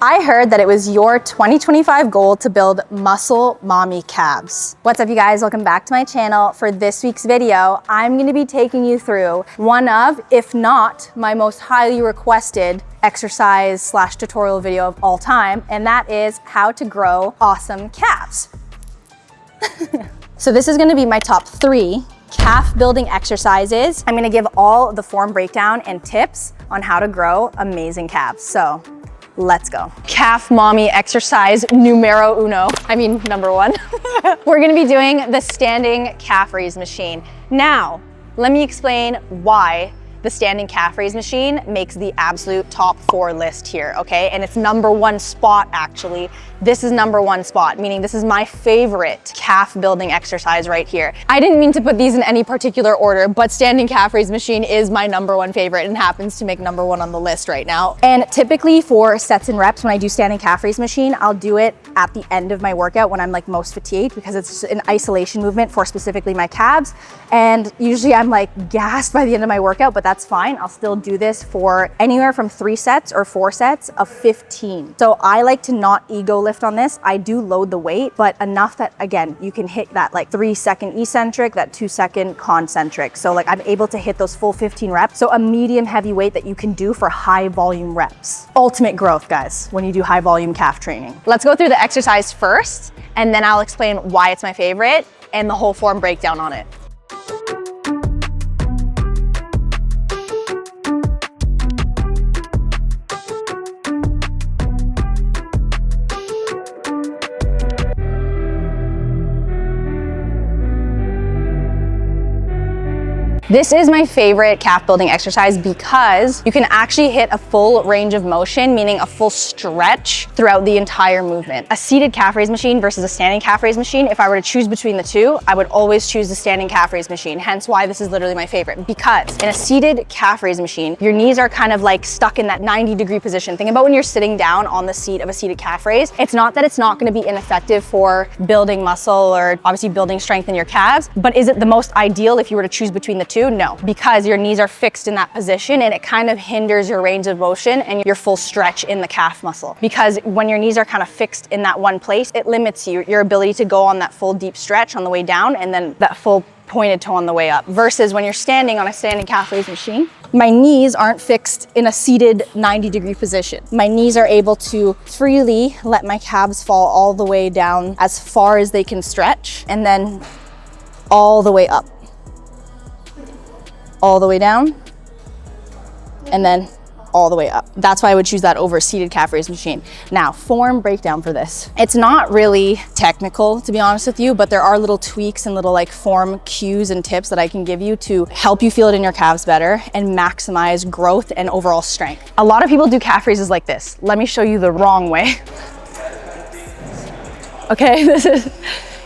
I heard that it was your 2025 goal to build muscle mommy calves. What's up, you guys? Welcome back to my channel. For this week's video, I'm gonna be taking you through one of, if not my most highly requested exercise / tutorial video of all time, and that is how to grow awesome calves. So this is gonna be my top 3 calf building exercises. I'm gonna give all the form breakdown and tips on how to grow amazing calves. So let's go. Calf mommy exercise numero uno. Number 1. We're gonna be doing the standing calf raise machine. Now, let me explain why the standing calf raise machine makes the absolute top 4 list here, okay? And it's number 1 spot, actually. This is number 1 spot, meaning this is my favorite calf building exercise right here. I didn't mean to put these in any particular order, but standing calf raise machine is my number 1 favorite and happens to make number 1 on the list right now. And typically for sets and reps, when I do standing calf raise machine, I'll do it at the end of my workout when I'm like most fatigued, because it's an isolation movement for specifically my calves. And usually I'm like gassed by the end of my workout, but that's fine. I'll still do this for anywhere from 3 sets or 4 sets of 15. So I like to not ego lift on this. I do load the weight, but enough that, again, you can hit that like 3-second eccentric, that 2-second concentric. So like I'm able to hit those full 15 reps. So a medium heavy weight that you can do for high volume reps. Ultimate growth, guys, when you do high volume calf training. Let's go through the exercise first, and then I'll explain why it's my favorite and the whole form breakdown on it. This is my favorite calf building exercise because you can actually hit a full range of motion, meaning a full stretch throughout the entire movement. A seated calf raise machine versus a standing calf raise machine, if I were to choose between the two, I would always choose the standing calf raise machine. Hence why this is literally my favorite, because in a seated calf raise machine, your knees are kind of like stuck in that 90-degree position. Think about when you're sitting down on the seat of a seated calf raise. It's not that it's not gonna be ineffective for building muscle or obviously building strength in your calves, but is it the most ideal if you were to choose between the two? No, because your knees are fixed in that position and it kind of hinders your range of motion and your full stretch in the calf muscle. Because when your knees are kind of fixed in that one place, it limits your ability to go on that full deep stretch on the way down and then that full pointed toe on the way up. Versus when you're standing on a standing calf raise machine, my knees aren't fixed in a seated 90-degree position. My knees are able to freely let my calves fall all the way down as far as they can stretch and then all the way up. All the way down, and then all the way up. That's why I would choose that over a seated calf raise machine. Now, form breakdown for this. It's not really technical, to be honest with you, but there are little tweaks and little like form cues and tips that I can give you to help you feel it in your calves better and maximize growth and overall strength. A lot of people do calf raises like this. Let me show you the wrong way. Okay,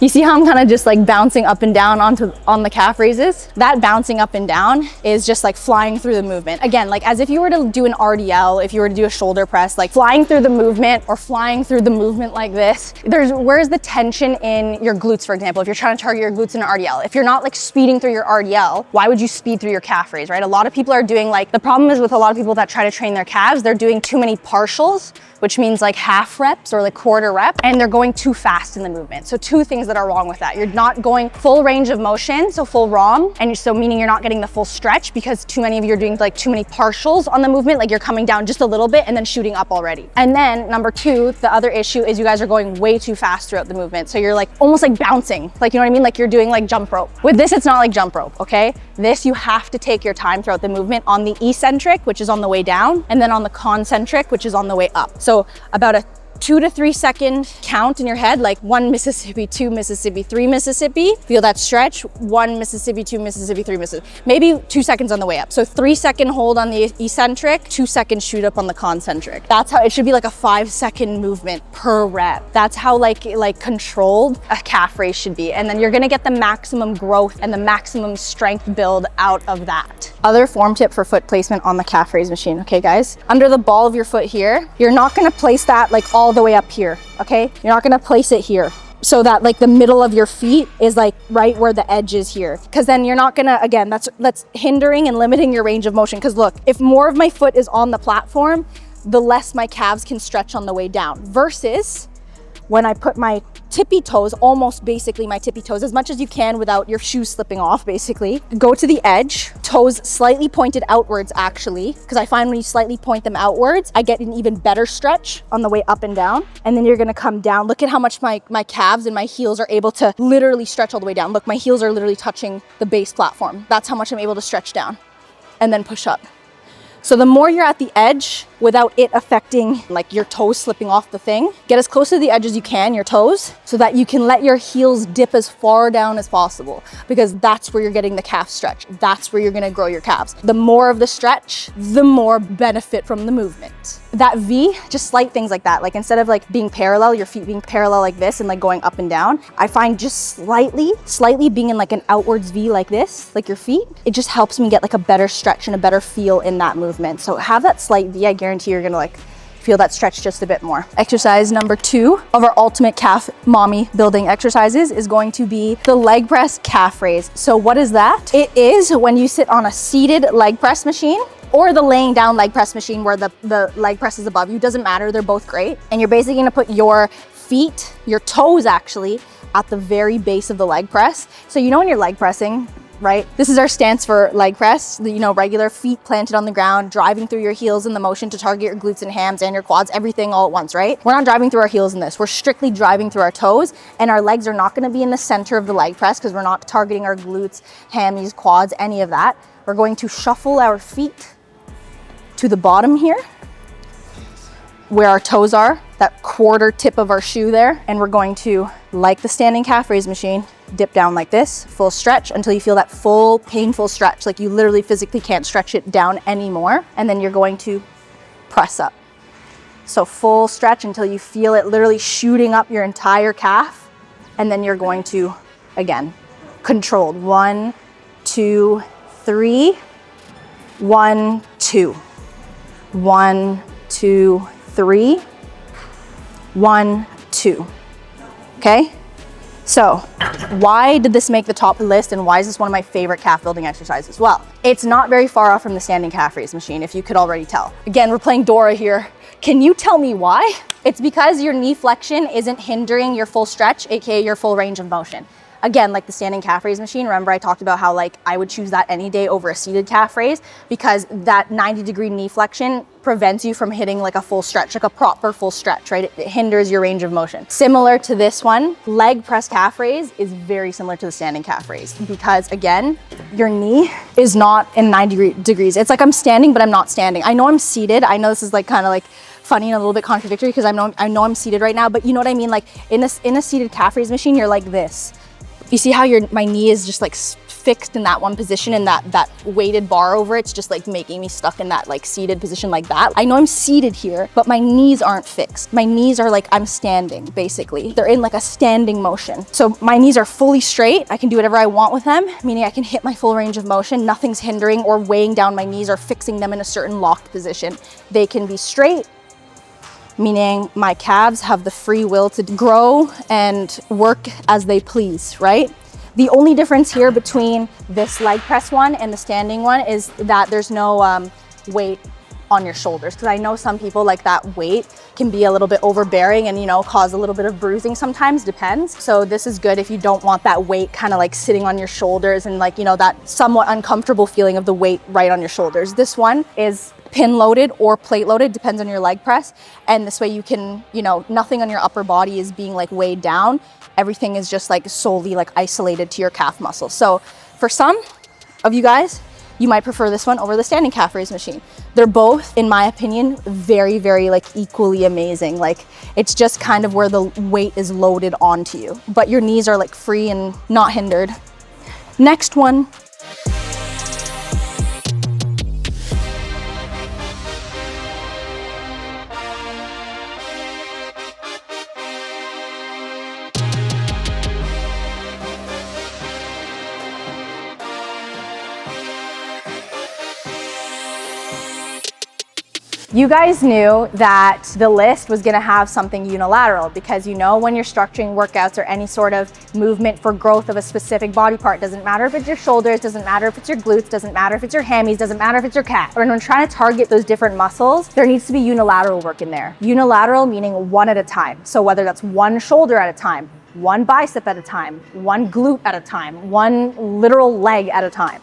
you see how I'm kind of just like bouncing up and down on the calf raises? That bouncing up and down is just like flying through the movement. Again, like as if you were to do an RDL, if you were to do a shoulder press, like flying through the movement or flying through the movement like this. Where's the tension in your glutes, for example, if you're trying to target your glutes in an RDL? If you're not like speeding through your RDL, why would you speed through your calf raise, right? A lot of people are doing like, the problem is with a lot of people that try to train their calves, they're doing too many partials, which means like half reps or like quarter rep, and they're going too fast in the movement. So 2 things that are wrong with that. You're not going full range of motion, so full ROM, and so meaning you're not getting the full stretch because too many of you are doing like too many partials on the movement, like you're coming down just a little bit and then shooting up already. And then number 2, the other issue is you guys are going way too fast throughout the movement. So you're like almost like bouncing, like, you know what I mean? Like you're doing like jump rope. With this, it's not like jump rope, okay? This, you have to take your time throughout the movement on the eccentric, which is on the way down, and then on the concentric, which is on the way up. So about a 2 to 3 second count in your head, like 1 Mississippi, 2 Mississippi, 3 Mississippi. Feel that stretch. 1 Mississippi, 2 Mississippi, 3 Mississippi. Maybe 2 seconds on the way up. So 3-second hold on the eccentric, 2-second shoot up on the concentric. That's how it should be, like a 5-second movement per rep. That's how like controlled a calf raise should be. And then you're gonna get the maximum growth and the maximum strength build out of that. Other form tip for foot placement on the calf raise machine, okay guys? Under the ball of your foot here, you're not gonna place that like all the way up here, okay? You're not gonna place it here. so that like the middle of your feet is like right where the edge is here. Because then you're not gonna, again, that's hindering and limiting your range of motion. Because look, if more of my foot is on the platform, the less my calves can stretch on the way down, versus when I put my tippy toes, almost basically my tippy toes, as much as you can without your shoes slipping off, basically. Go to the edge, toes slightly pointed outwards actually, because I find when you slightly point them outwards, I get an even better stretch on the way up and down. And then you're gonna come down. Look at how much my calves and my heels are able to literally stretch all the way down. Look, my heels are literally touching the base platform. That's how much I'm able to stretch down and then push up. So the more you're at the edge without it affecting like your toes slipping off the thing, get as close to the edge as you can, your toes, so that you can let your heels dip as far down as possible, because that's where you're getting the calf stretch. That's where you're gonna grow your calves. The more of the stretch, the more benefit from the movement. That V, just slight things like that. Like instead of like being parallel, your feet being parallel like this and like going up and down, I find just slightly being in like an outwards V like this, like your feet, it just helps me get like a better stretch and a better feel in that movement. So have that slight V, I guarantee you're gonna like feel that stretch just a bit more. Exercise number 2 of our ultimate calf mommy building exercises is going to be the leg press calf raise. So what is that? It is when you sit on a seated leg press machine or the laying down leg press machine where the leg press is above you. Doesn't matter, they're both great. And you're basically gonna put your feet, your toes actually, at the very base of the leg press. So you know when you're leg pressing, right? This is our stance for leg press, you know, regular feet planted on the ground, driving through your heels in the motion to target your glutes and hams and your quads, everything all at once, right? We're not driving through our heels in this. We're strictly driving through our toes, and our legs are not gonna be in the center of the leg press because we're not targeting our glutes, hammies, quads, any of that. We're going to shuffle our feet to the bottom here, where our toes are, that quarter tip of our shoe there. And we're going to, like the standing calf raise machine, dip down like this, full stretch until you feel that full painful stretch, like you literally physically can't stretch it down anymore. And then you're going to press up. So full stretch until you feel it literally shooting up your entire calf. And then you're going to, again, controlled, 1, 2, 3, 1, 2, 1, 2, 3, 1, 2. Okay? So why did this make the top list, and why is this one of my favorite calf building exercises? Well, it's not very far off from the standing calf raise machine, if you could already tell. Again, we're playing Dora here. Can you tell me why? It's because your knee flexion isn't hindering your full stretch, aka your full range of motion. Again, like the standing calf raise machine, remember I talked about how like I would choose that any day over a seated calf raise, because that 90-degree knee flexion prevents you from hitting like a full stretch, like a proper full stretch, right? It hinders your range of motion. Similar to this one, leg press calf raise is very similar to the standing calf raise, because again, your knee is not in 90 degrees. It's like I'm standing, but I'm not standing. I know I'm seated. I know this is like kind of like funny and a little bit contradictory because I know I'm seated right now, but you know what I mean? Like in a seated calf raise machine, you're like this. You see how my knee is just like fixed in that one position, and that weighted bar over it's just like making me stuck in that like seated position like that. I know I'm seated here, but my knees aren't fixed. My knees are like I'm standing, basically. They're in like a standing motion. So my knees are fully straight. I can do whatever I want with them, meaning I can hit my full range of motion. Nothing's hindering or weighing down my knees or fixing them in a certain locked position. They can be straight, meaning my calves have the free will to grow and work as they please, right? The only difference here between this leg press one and the standing one is that there's no weight on your shoulders, because I know some people like that weight can be a little bit overbearing and, you know, cause a little bit of bruising sometimes, depends. So this is good if you don't want that weight kind of like sitting on your shoulders and like, you know, that somewhat uncomfortable feeling of the weight right on your shoulders. This one is pin loaded or plate loaded, depends on your leg press. And this way you can, you know, nothing on your upper body is being like weighed down. Everything is just like solely like isolated to your calf muscle. So for some of you guys, you might prefer this one over the standing calf raise machine. They're both, in my opinion, very, very like equally amazing. Like it's just kind of where the weight is loaded onto you, but your knees are like free and not hindered. Next one. You guys knew that the list was gonna have something unilateral because you know when you're structuring workouts or any sort of movement for growth of a specific body part, doesn't matter if it's your shoulders, doesn't matter if it's your glutes, doesn't matter if it's your hammies, doesn't matter if it's your calf. When we're trying to target those different muscles, there needs to be unilateral work in there. Unilateral meaning one at a time. So whether that's one shoulder at a time, one bicep at a time, one glute at a time, one literal leg at a time.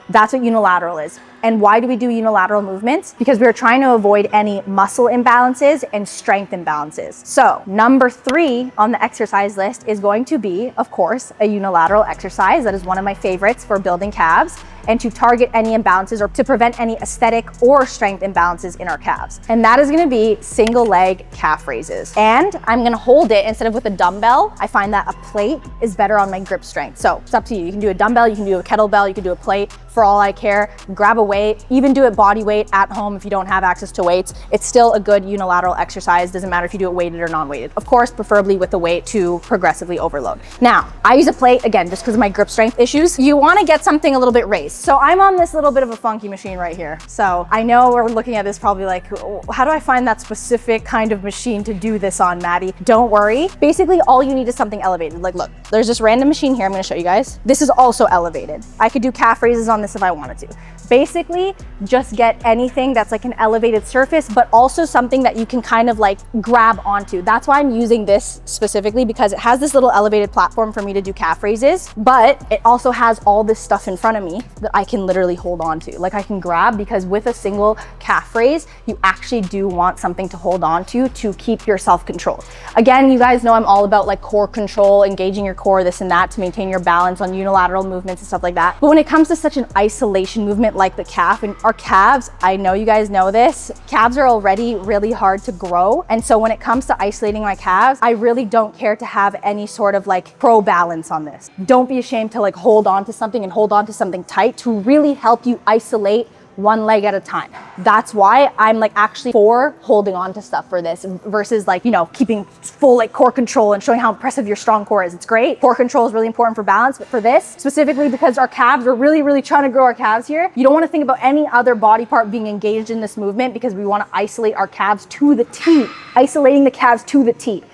That's what unilateral is. And why do we do unilateral movements? Because we're trying to avoid any muscle imbalances and strength imbalances. So number 3 on the exercise list is going to be, of course, a unilateral exercise. That is one of my favorites for building calves and to target any imbalances or to prevent any aesthetic or strength imbalances in our calves. And that is gonna be single leg calf raises. And I'm gonna hold it instead of with a dumbbell. I find that a plate is better on my grip strength. So it's up to you. You can do a dumbbell, you can do a kettlebell, you can do a plate. For all I care, grab a weight, even do it body weight at home if you don't have access to weights. It's still a good unilateral exercise. Doesn't matter if you do it weighted or non-weighted. Of course, preferably with the weight to progressively overload. Now, I use a plate, again, just because of my grip strength issues. You wanna get something a little bit raised. So I'm on this little bit of a funky machine right here. So I know we're looking at this probably like, how do I find that specific kind of machine to do this on, Maddie? Don't worry. Basically, all you need is something elevated. Like, look, there's this random machine here. I'm gonna show you guys. This is also elevated. I could do calf raises on this if I wanted to. Basically, just get anything that's like an elevated surface, but also something that you can kind of like grab onto. That's why I'm using this specifically, because it has this little elevated platform for me to do calf raises, but it also has all this stuff in front of me that I can literally hold on to. Like I can grab, because with a single calf raise, you actually do want something to hold on to keep yourself controlled. Again, you guys know I'm all about like core control, engaging your core, this and that, to maintain your balance on unilateral movements and stuff like that. But when it comes to such an isolation movement like the calf, and our calves, I know you guys know this, calves are already really hard to grow. And so when it comes to isolating my calves, I really don't care to have any sort of like pro balance on this. Don't be ashamed to like hold on to something and hold on to something tight to really help you isolate one leg at a time. That's why I'm like actually for holding on to stuff for this versus like, you know, keeping full like core control and showing how impressive your strong core is. It's great. Core control is really important for balance, but for this specifically, because our calves, we're really trying to grow our calves here. You don't want to think about any other body part being engaged in this movement, because we want to isolate our calves to the T, isolating the calves to the T.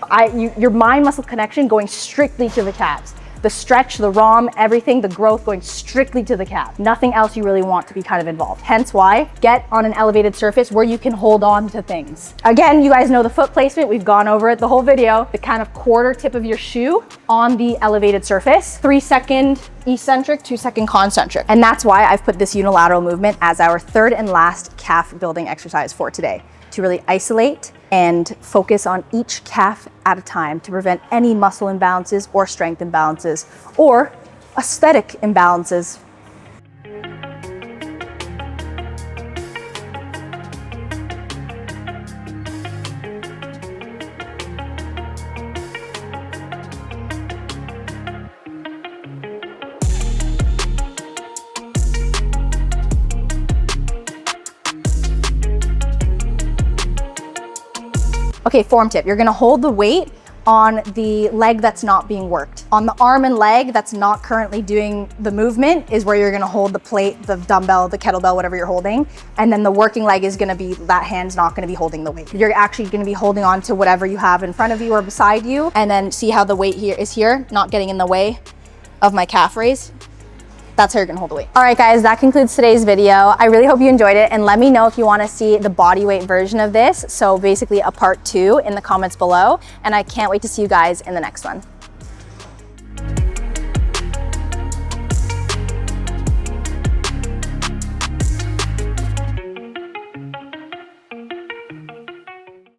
Your mind muscle connection going strictly to the calves. The stretch, the ROM, everything, the growth going strictly to the calf. Nothing else you really want to be kind of involved. Hence why, get on an elevated surface where you can hold on to things. Again, you guys know the foot placement. We've gone over it the whole video. The kind of quarter tip of your shoe on the elevated surface. 3-second eccentric, 2-second concentric. And that's why I've put this unilateral movement as our third and last calf building exercise for today, to really isolate and focus on each calf at a time to prevent any muscle imbalances or strength imbalances or aesthetic imbalances. Okay, form tip. You're gonna hold the weight on the leg that's not being worked. On the arm and leg that's not currently doing the movement is where you're gonna hold the plate, the dumbbell, the kettlebell, whatever you're holding. And then the working leg is gonna be, that hand's not gonna be holding the weight. You're actually gonna be holding on to whatever you have in front of you or beside you. And then see how the weight here is here, not getting in the way of my calf raise. That's how you're gonna hold the weight. All right, guys, that concludes today's video. I really hope you enjoyed it, and let me know if you wanna see the body weight version of this. So basically a part 2 in the comments below, and I can't wait to see you guys in the next one.